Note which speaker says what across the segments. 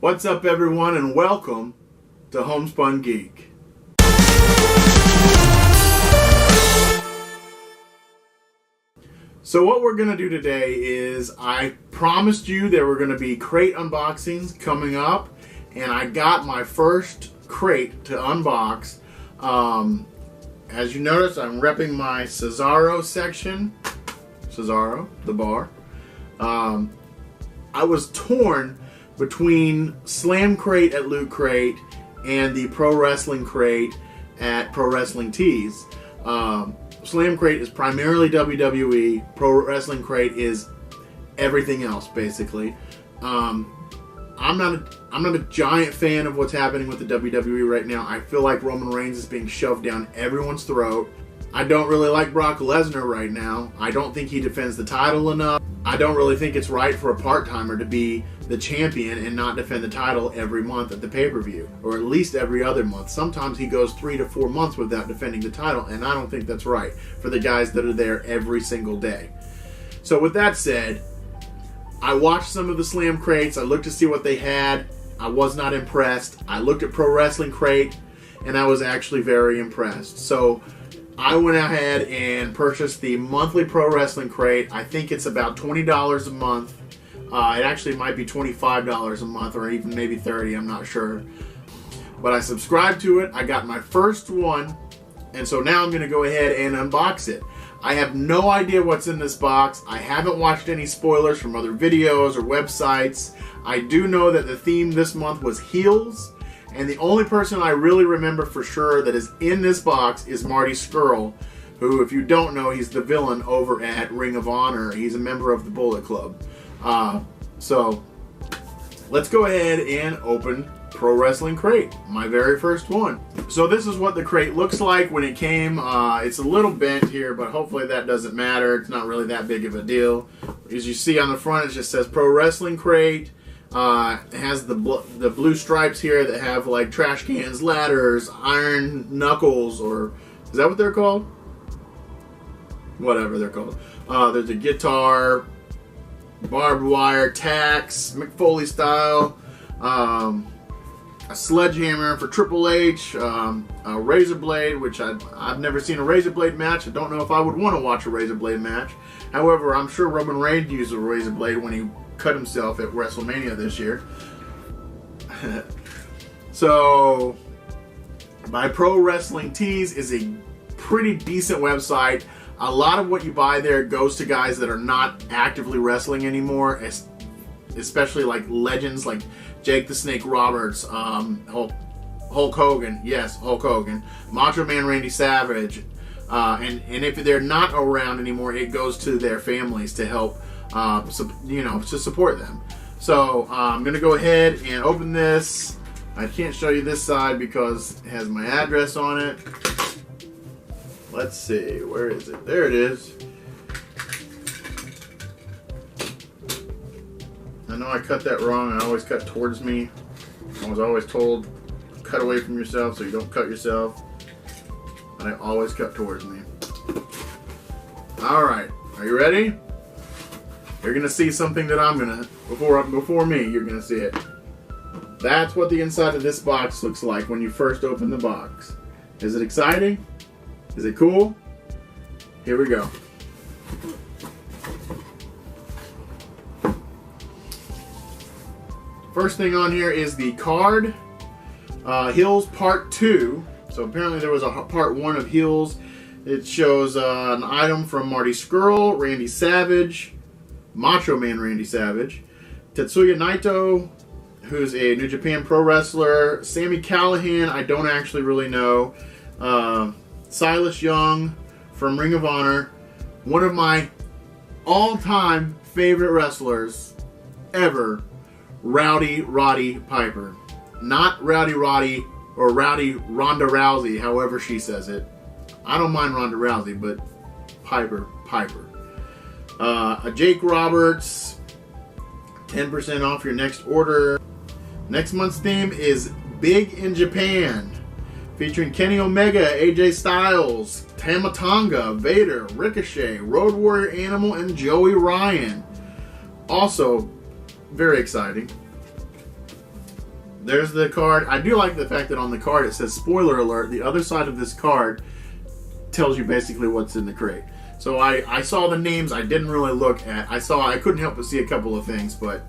Speaker 1: What's up, everyone, and welcome to Homespun Geek. So what we're going to do today is I promised you there were going to be crate unboxings coming up, and I got my first crate to unbox. As you notice, I'm repping my Cesaro section. Cesaro, the bar. I was torn between Slam Crate at Loot Crate and the Pro Wrestling Crate at Pro Wrestling Tees. Slam Crate is primarily WWE. Pro Wrestling Crate is everything else, basically. I'm not a giant fan of what's happening with the WWE right now. I feel like Roman Reigns is being shoved down everyone's throat. I don't really like Brock Lesnar right now. I don't think he defends the title enough. I don't really think it's right for a part-timer to be the champion and not defend the title every month at the pay-per-view, or at least every other month. Sometimes he goes 3 to 4 months without defending the title, and I don't think that's right for the guys that are there every single day. So with that said, I watched some of the Slam Crates. I looked to see what they had. I was not impressed. I looked at Pro Wrestling Crate, and I was actually very impressed. So I went ahead and purchased the monthly Pro Wrestling Crate. I think it's about $20 a month. It actually might be $25 a month, or even maybe $30, I'm not sure. But I subscribed to it. I got my first one, and so now I'm going to go ahead and unbox it. I have no idea what's in this box. I haven't watched any spoilers from other videos or websites. I do know that the theme this month was heels. And the only person I really remember for sure that is in this box is Marty Scurll, who, if you don't know, he's the villain over at Ring of Honor. He's a member of the Bullet Club. So let's go ahead and open Pro Wrestling Crate, my very first one. So this is what the crate looks like when it came. It's a little bent here, but hopefully that doesn't matter. It's not really that big of a deal. As you see on the front, it just says Pro Wrestling Crate. It has the blue stripes here that have like trash cans, ladders, iron knuckles, or is that what they're called? Whatever they're called. There's a guitar, barbed wire, tacks, McFoley style, a sledgehammer for Triple H, a razor blade, which I've never seen a razor blade match. I don't know if I would want to watch a razor blade match. However, I'm sure Roman Reigns used a razor blade when he cut himself at WrestleMania this year. So, my Pro Wrestling Tees is a pretty decent website. A lot of what you buy there goes to guys that are not actively wrestling anymore, especially like legends like Jake the Snake Roberts, Hulk Hogan, yes, Hulk Hogan, Macho Man Randy Savage, and if they're not around anymore, it goes to their families to help, to support them. So I'm gonna go ahead and open this. I can't show you this side because it has my address on it. Let's see, where is it? There it is. I know I cut that wrong. I always cut towards me. I was always told, cut away from yourself so you don't cut yourself. But I always cut towards me. Alright, are you ready? You're gonna see something that I'm gonna, before me, you're gonna see it. That's what the inside of this box looks like when you first open the box. Is it exciting? Is it cool? Here we go. First thing on here is the card. Heels Part 2. So apparently there was a Part 1 of Heels. It shows an item from Marty Scurll, Randy Savage, Macho Man Randy Savage, Tetsuya Naito, who's a New Japan Pro Wrestler, Sami Callihan, I don't actually really know, Silas Young from Ring of Honor, one of my all-time favorite wrestlers ever, Rowdy Roddy Piper. Not Rowdy Roddy or Rowdy Ronda Rousey, however she says it. I don't mind Ronda Rousey, but Piper. A Jake Roberts, 10% off your next order. Next month's theme is Big in Japan, featuring Kenny Omega, AJ Styles, Tama Tonga, Vader, Ricochet, Road Warrior Animal, and Joey Ryan. Also, very exciting. there's the card. I do like the fact that on the card it says spoiler alert. The other side of this card tells you basically what's in the crate. So I saw the names I didn't really look at. I couldn't help but see a couple of things, but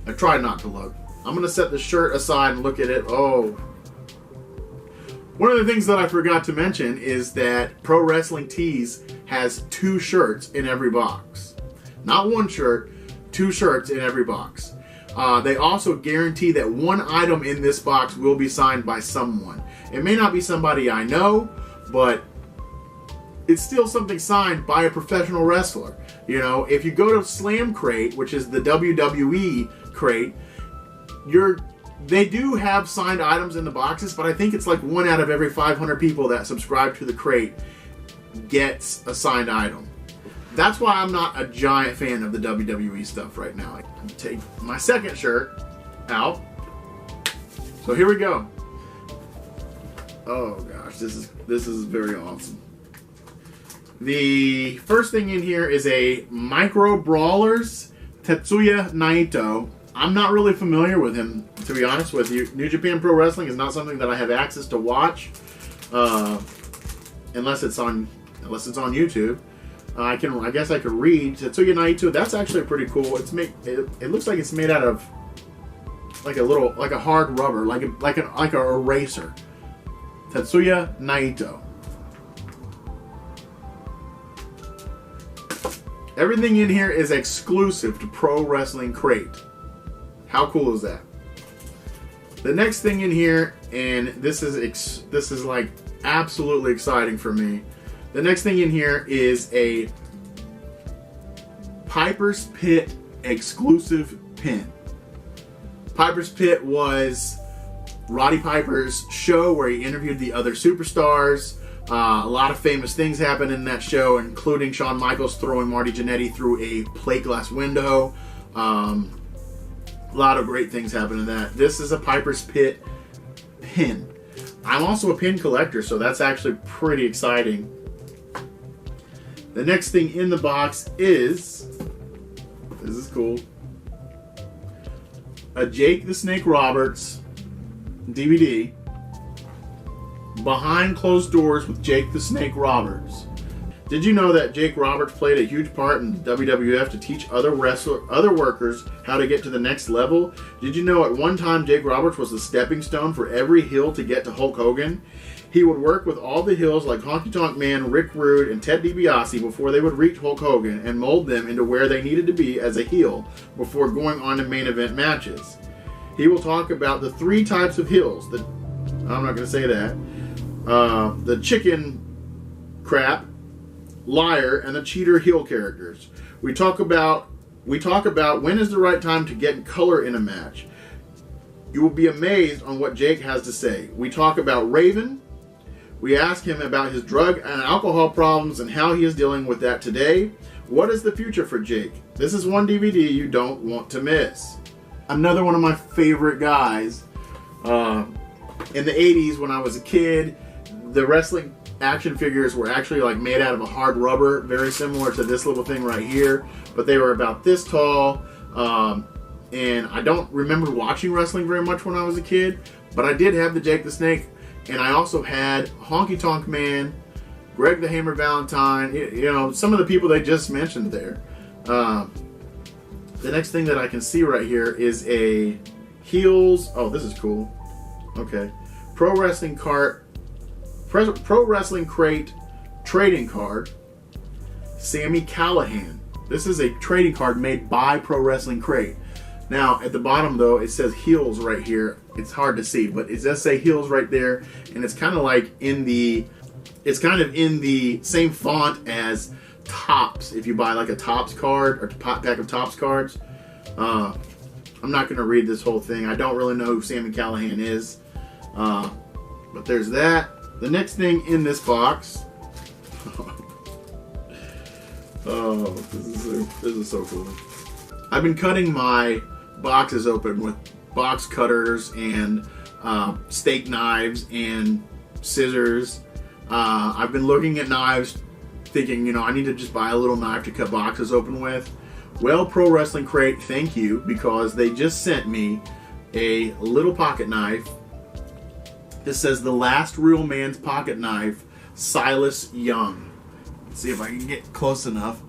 Speaker 1: I tried not to look. I'm going to set the shirt aside and look at it. Oh. One of the things that I forgot to mention is that Pro Wrestling Tees has 2 shirts in every box. Not 1 shirt, 2 shirts in every box. They also guarantee that 1 item in this box will be signed by someone. It may not be somebody I know, but it's still something signed by a professional wrestler. You know, if you go to Slam Crate, which is the WWE crate, they do have signed items in the boxes, but I think it's like 1 out of every 500 people that subscribe to the crate gets a signed item. That's why I'm not a giant fan of the WWE stuff right now. I take my second shirt out. So here we go. Oh gosh, this is very awesome. The first thing in here is a Micro Brawlers Tetsuya Naito. I'm not really familiar with him, to be honest with you. New Japan Pro Wrestling is not something that I have access to watch, unless it's on YouTube. I guess I could read Tetsuya Naito. That's actually pretty cool. It looks like it's made out of like a hard rubber, like an eraser. Tetsuya Naito. Everything in here is exclusive to Pro Wrestling Crate. How cool is that? The next thing in here, and this is like absolutely exciting for me. The next thing in here is a Piper's Pit exclusive pin. Piper's Pit was Roddy Piper's show where he interviewed the other superstars. A lot of famous things happened in that show, including Shawn Michaels throwing Marty Jannetty through a plate glass window. A lot of great things happened in that. This is a Piper's Pit pin. I'm also a pin collector, so that's actually pretty exciting. The next thing in the box is, this is cool, a Jake the Snake Roberts DVD, Behind Closed Doors with Jake the Snake Roberts. Did you know that Jake Roberts played a huge part in WWF to teach other workers how to get to the next level? Did you know at one time Jake Roberts was the stepping stone for every heel to get to Hulk Hogan? He would work with all the heels like Honky Tonk Man, Rick Rude, and Ted DiBiase before they would reach Hulk Hogan and mold them into where they needed to be as a heel before going on to main event matches. He will talk about the 3 types of heels. I'm not going to say that. The chicken crap, liar, and the cheater heel characters. We talk about when is the right time to get color in a match. You will be amazed on what Jake has to say. We talk about Raven. We ask him about his drug and alcohol problems and how he is dealing with that today. What is the future for Jake? This is one DVD you don't want to miss. Another one of my favorite guys. In the 80s when I was a kid, the wrestling action figures were actually like made out of a hard rubber, very similar to this little thing right here, but they were about this tall. And I don't remember watching wrestling very much when I was a kid, but I did have the Jake the Snake, and I also had Honky Tonk Man, Greg the Hammer Valentine, you know, some of the people they just mentioned there. The next thing that I can see right here is a heels. Oh, this is cool. Okay. Pro Wrestling Crate trading card. Sami Callihan. This is a trading card made by Pro Wrestling Crate. Now, at the bottom, though, it says heels right here. It's hard to see, but it does say heels right there, and it's kind of like in the same font as Topps. If you buy like a Topps card or a pack of Topps cards. I'm not going to read this whole thing. I don't really know who Sami Callihan is, but there's that. The next thing in this box. Oh, this is so cool. I've been cutting my boxes open with box cutters and steak knives and scissors. I've been looking at knives thinking, you know, I need to just buy a little knife to cut boxes open with. Well, Pro Wrestling Crate, thank you, because they just sent me a little pocket knife. This says the last real man's pocket knife, Silas Young. Let's see if I can get close enough.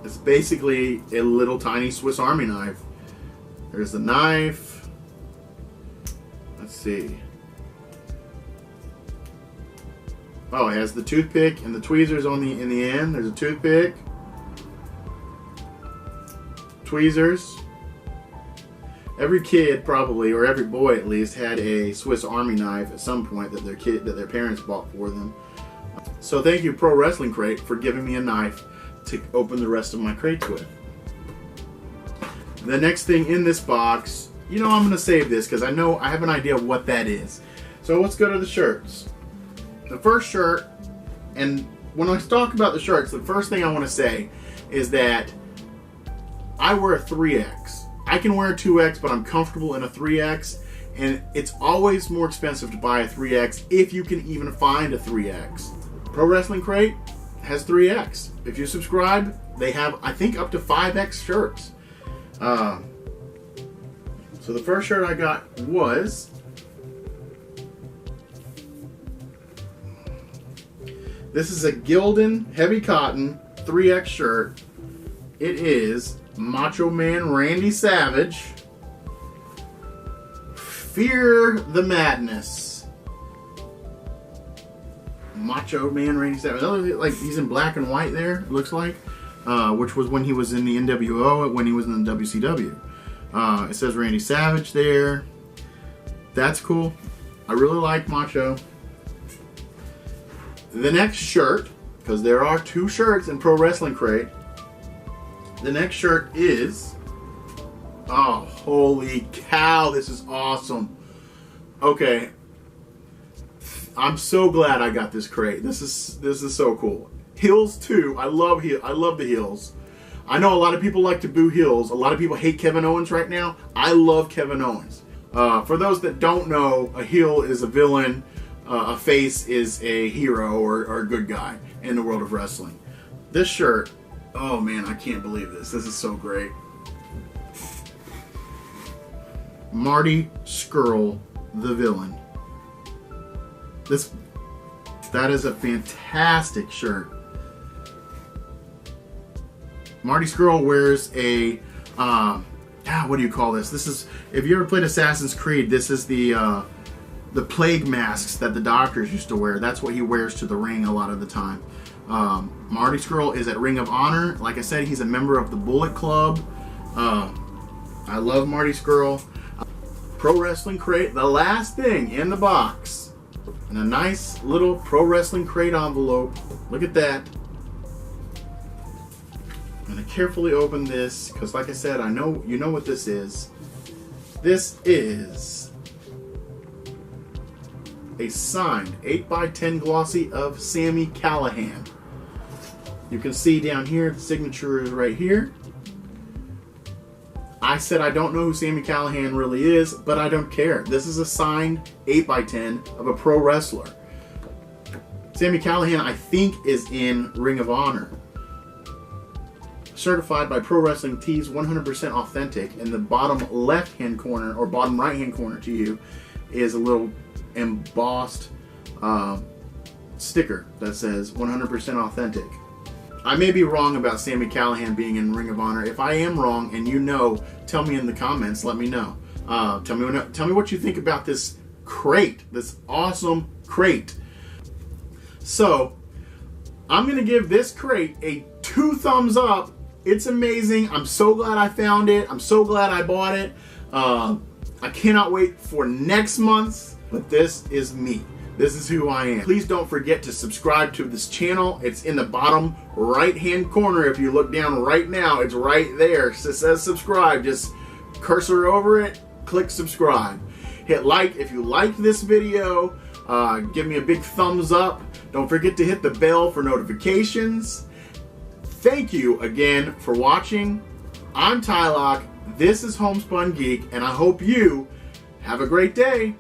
Speaker 1: It's basically a little tiny Swiss Army knife. There's the knife. Let's see. Oh, it has the toothpick and the tweezers on in the end. There's a toothpick. Tweezers. Every kid probably, or every boy at least, had a Swiss Army knife at some point that their parents bought for them. So thank you, Pro Wrestling Crate, for giving me a knife to open the rest of my crates with. The next thing in this box, you know I'm going to save this because I have an idea of what that is. So let's go to the shirts. The first shirt, and when I talk about the shirts, the first thing I want to say is that I wear a 3X. I can wear a 2X, but I'm comfortable in a 3X, and it's always more expensive to buy a 3X if you can even find a 3X. Pro Wrestling Crate has 3X. If you subscribe, they have, I think, up to 5X shirts. So the first shirt I got was this is a Gildan heavy cotton 3X shirt. It is Macho Man Randy Savage. Fear the Madness. Macho Man Randy Savage. Like he's in black and white there, it looks like. Which was when he was in the NWO, when he was in the WCW. It says Randy Savage there. That's cool. I really like Macho. The next shirt, because there are 2 shirts in Pro Wrestling Crate. The next shirt is, oh, holy cow, this is awesome. Okay, I'm so glad I got this crate. This is so cool. Heels too. I love the heels. I know a lot of people like to boo heels. A lot of people hate Kevin Owens right now. I love Kevin Owens. For those that don't know, a heel is a villain. A face is a hero or a good guy in the world of wrestling. This shirt, oh man, I can't believe this. This is so great. Marty Scurll, the villain. That is a fantastic shirt. Marty Scurll wears a, what do you call this? This is, if you ever played Assassin's Creed, this is the plague masks that the doctors used to wear. That's what he wears to the ring a lot of the time. Marty Scurll is at Ring of Honor. Like I said, he's a member of the Bullet Club. I love Marty Scurll. Pro Wrestling Crate, the last thing in the box. And a nice little Pro Wrestling Crate envelope. Look at that. I'm going to carefully open this because, like I said, I know you know what this is. This is a signed 8x10 glossy of Sami Callihan. You can see down here, the signature is right here. I said I don't know who Sami Callihan really is, but I don't care. This is a signed 8x10 of a pro wrestler. Sami Callihan, I think, is in Ring of Honor. Certified by Pro Wrestling Tees, 100% authentic. In the bottom left-hand corner, or bottom right-hand corner to you, is a little embossed sticker that says 100% authentic. I may be wrong about Sami Callihan being in Ring of Honor. If I am wrong and you know, tell me in the comments. Let me know. Tell me what you think about this crate, this awesome crate. So, I'm going to give this crate a 2 thumbs up. It's amazing. I'm so glad I found it. I'm so glad I bought it. I cannot wait for next month's, but this is me. This is who I am. Please don't forget to subscribe to this channel. It's in the bottom right-hand corner. If you look down right now, it's right there. It says subscribe. Just cursor over it, click subscribe. Hit like if you liked this video. Give me a big thumbs up. Don't forget to hit the bell for notifications. Thank you again for watching. I'm Tylock. This is Homespun Geek, and I hope you have a great day.